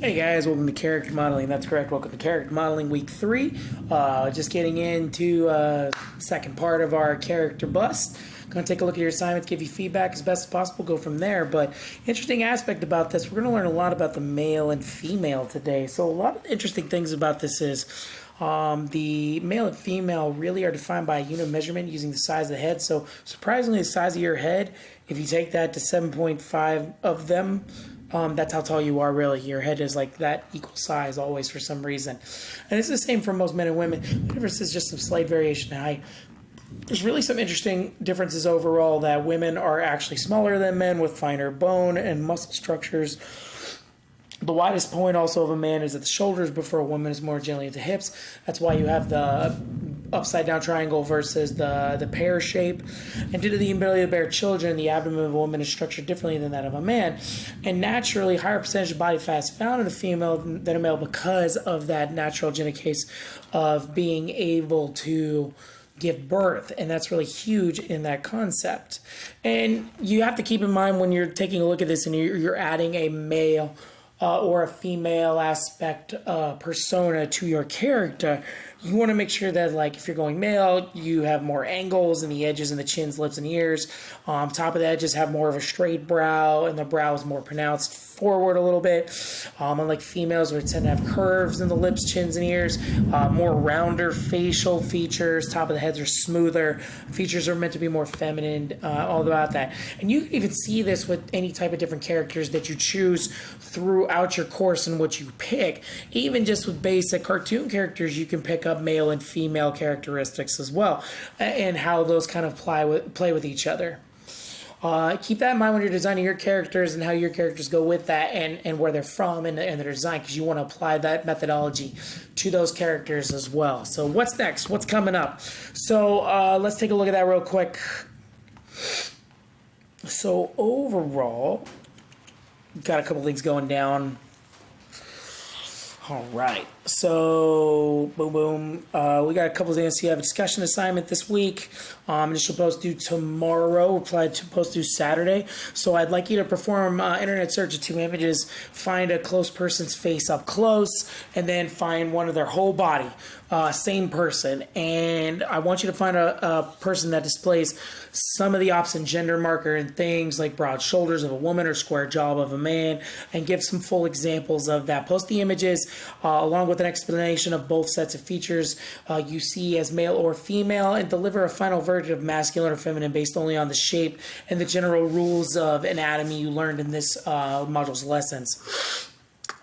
Hey guys, welcome to Character Modeling. That's correct. Welcome to Character Modeling Week 3. Just getting into second part of our character bust. Going to take a look at your assignments, give you feedback as best as possible, go from there. But interesting aspect about this, we're going to learn a lot about the male and female today. So a lot of interesting things about this is the male and female really are defined by a unit of measurement using the size of the head. So surprisingly, the size of your head, if you take that to 7.5 of them, that's how tall you are, really. Your head is like that equal size always for some reason. And it's the same for most men and women. The difference is just some slight variation in height. There's really some interesting differences overall that women are actually smaller than men with finer bone and muscle structures. The widest point also of a man is at the shoulders, but for a woman is more generally at the hips. That's why you have the upside down triangle versus the pear shape. And due to the ability to bear children, the abdomen of a woman is structured differently than that of a man. And naturally, higher percentage of body fat is found in a female than a male because of that natural genetic case of being able to give birth, and that's really huge in that concept. And you have to keep in mind when you're taking a look at this and you're adding a male or a female aspect persona to your character, you want to make sure that, like, if you're going male, you have more angles in the edges and the chins, lips, and ears. Top of the edges have more of a straight brow, and the brow is more pronounced forward a little bit. Unlike females, we tend to have curves in the lips, chins, and ears. More rounder facial features. Top of the heads are smoother. Features are meant to be more feminine. All about that. And you can even see this with any type of different characters that you choose throughout your course and what you pick. Even just with basic cartoon characters, you can pick up male and female characteristics as well, and how those kind of play with each other. Keep that in mind when you're designing your characters and how your characters go with that, and where they're from and their design, because you want to apply that methodology to those characters as well. So what's next? What's coming up? So let's take a look at that real quick. So overall, got a couple things going down. All right, so boom, boom. We got a couple of things. You have a discussion assignment this week. Initial post due tomorrow. Reply to post due Saturday. So I'd like you to perform internet search of 2 images. Find a close person's face up close, and then find one of their whole body. Same person, and I want you to find a person that displays some of the opposite gender marker and things like broad shoulders of a woman or square jaw of a man, and give some full examples of that. Post the images along with an explanation of both sets of features you see as male or female, and deliver a final verdict of masculine or feminine based only on the shape and the general rules of anatomy you learned in this module's lessons.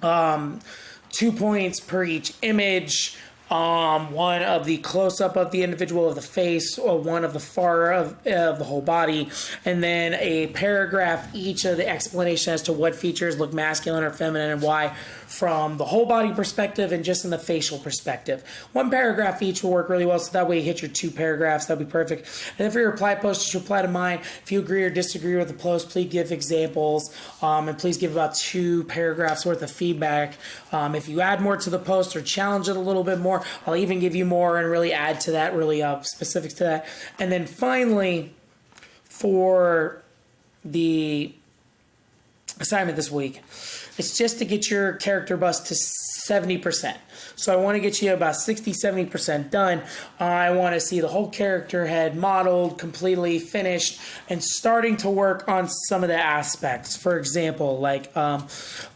2 points per each image. One of the close-up of the individual of the face, or one of the far of the whole body, and then a paragraph each of the explanation as to what features look masculine or feminine and why, from the whole body perspective and just in the facial perspective. 1 paragraph each will work really well, so that way you hit your 2 paragraphs. That'd be perfect. And then for your reply post, you reply to mine. If you agree or disagree with the post, please give examples, and please give about 2 paragraphs worth of feedback. If you add more to the post or challenge it a little bit more, I'll even give you more and really add to that, really specifics to that. And then finally, for the assignment this week, it's just to get your character bust to 70%. So I want to get you about 60-70% done. I want to see the whole character head modeled, completely finished, and starting to work on some of the aspects. For example, like a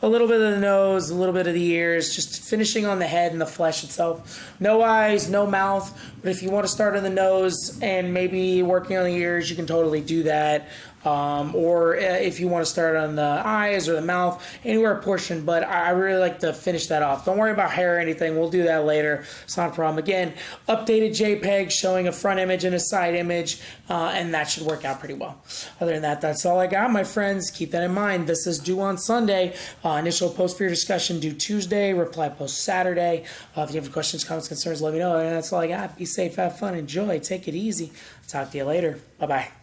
little bit of the nose, a little bit of the ears, just finishing on the head and the flesh itself. No eyes, no mouth, but if you want to start on the nose and maybe working on the ears, you can totally do that. Or if you want to start on the eyes or the mouth, anywhere portion, but I really like to finish that off. Don't worry about hair or anything. We'll do that later. It's not a problem. Again, updated JPEG showing a front image and a side image, and that should work out pretty well. Other than that, that's all I got, my friends. Keep that in mind. This is due on Sunday. Initial post for your discussion due Tuesday. Reply post Saturday. If you have questions, comments, concerns, let me know. And that's all I got. Be safe, have fun, enjoy, take it easy. Talk to you later. Bye-bye.